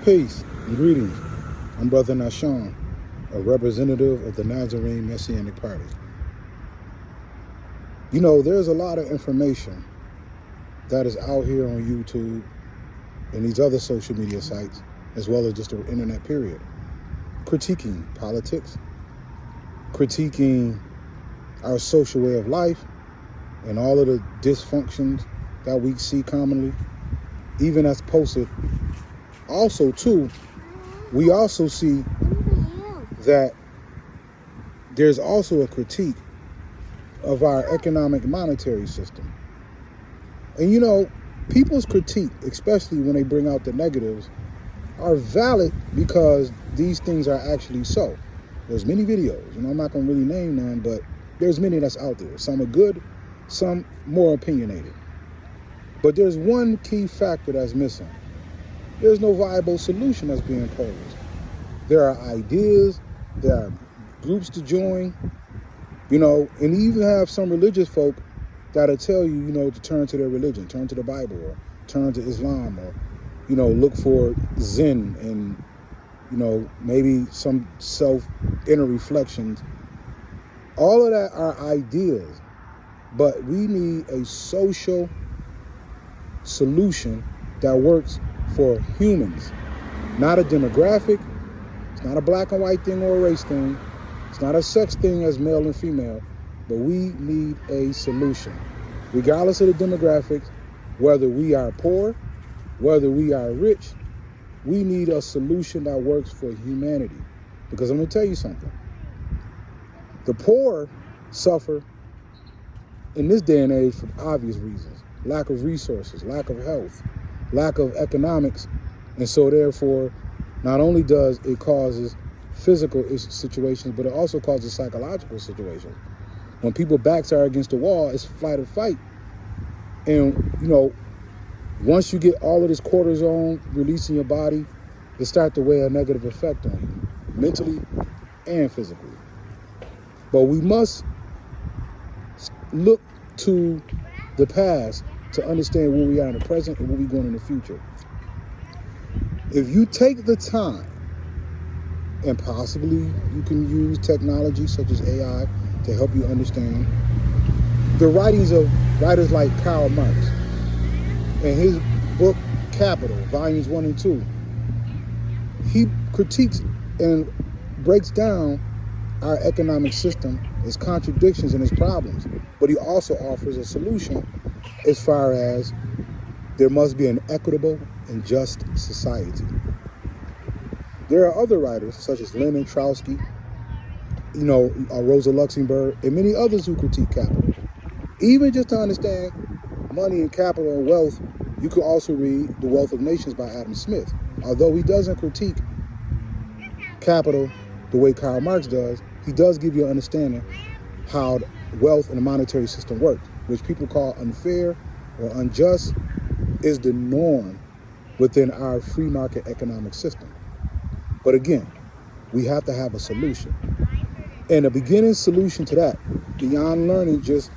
Peace and greetings. I'm Brother Nashon, a representative of the Nazarene Messianic Party. You know, there's a lot of information that is out here on YouTube and these other social media sites, as well as just the internet period, critiquing politics, critiquing our social way of life, and all of the dysfunctions that we see commonly, even as posted. Also, too, we also see that there's also a critique of our economic monetary system. And you know, people's critique, especially when they bring out the negatives, are valid because these things are actually so. There's many videos, you know, I'm not gonna really name none, but there's many that's out there. Some are good, some more opinionated. But there's one key factor that's missing. There's no viable solution that's being posed. There are ideas, there are groups to join, you know, and you even have some religious folk that'll tell you, you know, to turn to their religion, turn to the Bible, or turn to Islam, or, you know, look for Zen and, you know, maybe some inner reflections. All of that are ideas, but we need a social solution that works for humans, not a demographic. It's not a black and white thing or a race thing. It's not a sex thing as male and female, but we need a solution. Regardless of the demographics, whether we are poor, whether we are rich, we need a solution that works for humanity. Because I'm gonna tell you something. The poor suffer in this day and age for obvious reasons. Lack of resources, lack of health, lack of economics. And so therefore, not only does it causes physical situations, but it also causes psychological situations. When people backs are against the wall, it's flight or fight. And you know, once you get all of this cortisone released in your body, it starts to weigh a negative effect on you, mentally and physically. But we must look to the past to understand where we are in the present and where we're going in the future. If you take the time, and possibly you can use technology such as AI to help you understand the writings of writers like Karl Marx and his book Capital, volumes 1 and 2, he critiques and breaks down our economic system, its contradictions and its problems, but he also offers a solution as far as there must be an equitable and just society. There are other writers such as Lenin Trotsky, you know, Rosa Luxemburg, and many others who critique capital. Even just to understand money and capital and wealth, you could also read The Wealth of Nations by Adam Smith. Although he doesn't critique capital the way Karl Marx does, he does give you an understanding how wealth and the monetary system works, which people call unfair or unjust, is the norm within our free market economic system. But again, we have to have a solution. And a beginning solution to that, beyond learning just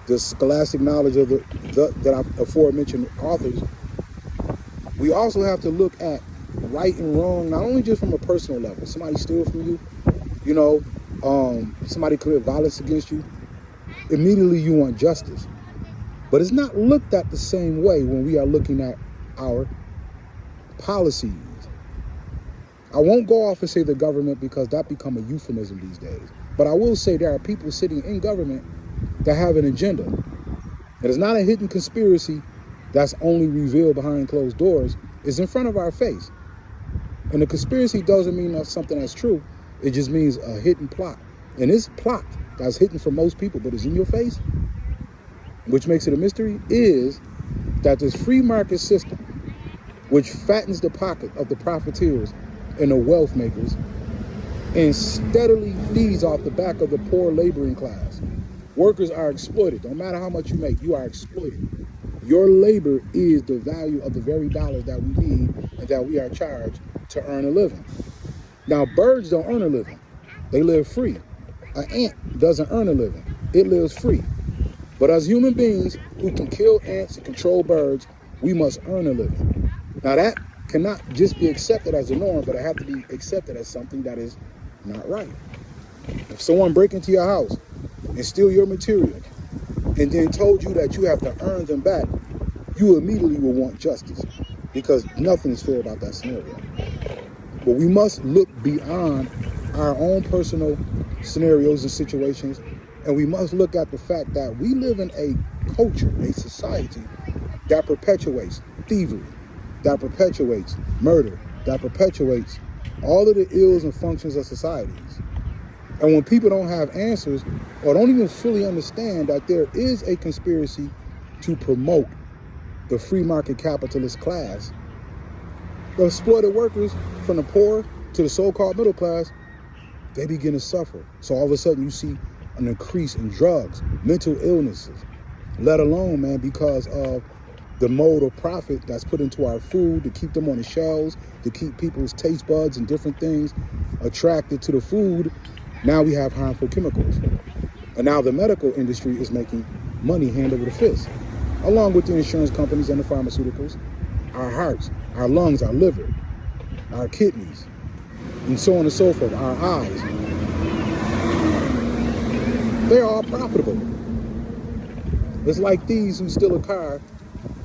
the scholastic knowledge of that I've aforementioned authors, we also have to look at right and wrong, not only just from a personal level. Somebody steal from you, you know, somebody commit violence against you, immediately you want justice. But it's not looked at the same way when we are looking at our policies. I won't go off and say the government because that become a euphemism these days. But I will say there are people sitting in government that have an agenda. It is not a hidden conspiracy that's only revealed behind closed doors. It's in front of our face. And the conspiracy doesn't mean that's something that's true. It just means a hidden plot. And this plot that's hidden for most people, but is in your face, which makes it a mystery, is that this free market system, which fattens the pocket of the profiteers and the wealth makers, and steadily feeds off the back of the poor laboring class. Workers are exploited. No matter how much you make, you are exploited. Your labor is the value of the very dollars that we need and that we are charged to earn a living. Now, birds don't earn a living. They live free. An ant doesn't earn a living. It lives free. But as human beings who can kill ants and control birds, we must earn a living. Now that cannot just be accepted as a norm, but it have to be accepted as something that is not right. If someone break into your house and steal your material and then told you that you have to earn them back, you immediately will want justice, because nothing is fair about that scenario. But we must look beyond our own personal scenarios and situations, and we must look at the fact that we live in a culture, a society that perpetuates thievery, that perpetuates murder, that perpetuates all of the ills and functions of societies. And when people don't have answers or don't even fully understand that there is a conspiracy to promote the free market capitalist class, the exploited workers from the poor to the so-called middle class, they begin to suffer. So all of a sudden you see an increase in drugs, mental illnesses, let alone, man, because of the mode of profit that's put into our food to keep them on the shelves, to keep people's taste buds and different things attracted to the food. Now we have harmful chemicals. And now the medical industry is making money hand over the fist, along with the insurance companies and the pharmaceuticals, our hearts, our lungs, our liver, our kidneys, and so on and so forth, our eyes. They're all profitable. It's like thieves who steal a car,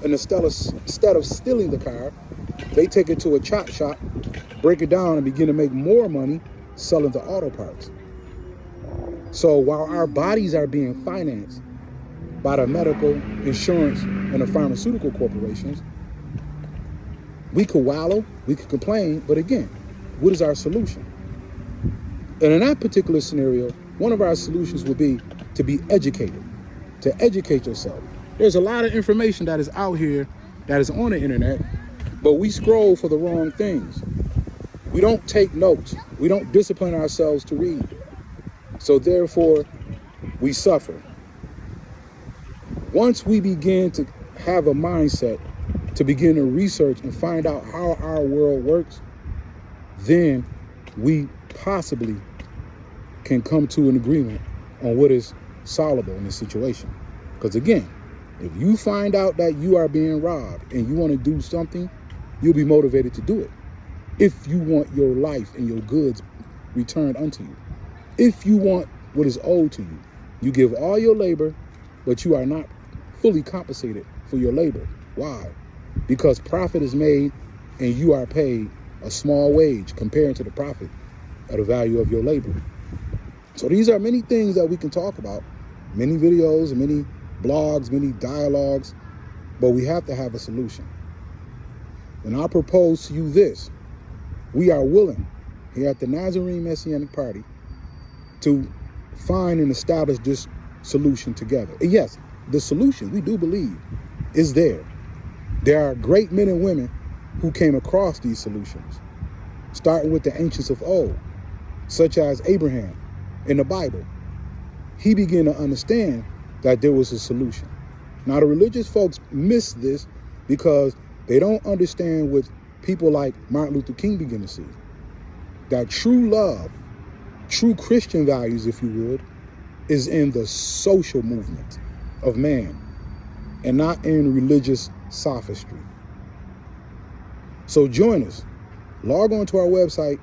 and instead of stealing the car, they take it to a chop shop, break it down, and begin to make more money selling the auto parts. So while our bodies are being financed by the medical, insurance, and the pharmaceutical corporations, we could wallow, we could complain, but again, what is our solution? And in that particular scenario, one of our solutions would be to be educated, to educate yourself. There's a lot of information that is out here that is on the internet, but we scroll for the wrong things. We don't take notes. We don't discipline ourselves to read. So therefore, we suffer. Once we begin to have a mindset to begin to research and find out how our world works, then we possibly can come to an agreement on what is solvable in this situation. Because again, if you find out that you are being robbed and you want to do something, you'll be motivated to do it. If you want your life and your goods returned unto you. If you want what is owed to you, you give all your labor, but you are not fully compensated for your labor. Why? Because profit is made and you are paid a small wage compared to the profit of the value of your labor. So these are many things that we can talk about, many videos, many blogs, many dialogues, but we have to have a solution. And I propose to you this: we are willing here at the Nazarene Messianic Party to find and establish this solution together. And yes, the solution, we do believe, is there. There are great men and women who came across these solutions, starting with the ancients of old, such as Abraham in the Bible. He began to understand that there was a solution. Now, the religious folks miss this because they don't understand what people like Martin Luther King begin to see. That true love, true Christian values, if you would, is in the social movement of man and not in religious sophistry. So join us. Log on to our website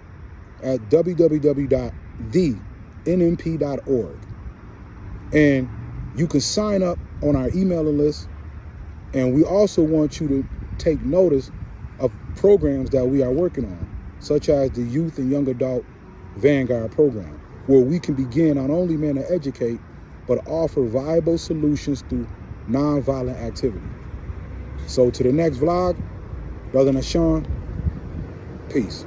at www.thenmp.org. And you can sign up on our emailing list. And we also want you to take notice of programs that we are working on, such as the Youth and Young Adult Vanguard program, where we can begin not only men to educate, but offer viable solutions through nonviolent activity. So to the next vlog, Brother Nashawn, peace.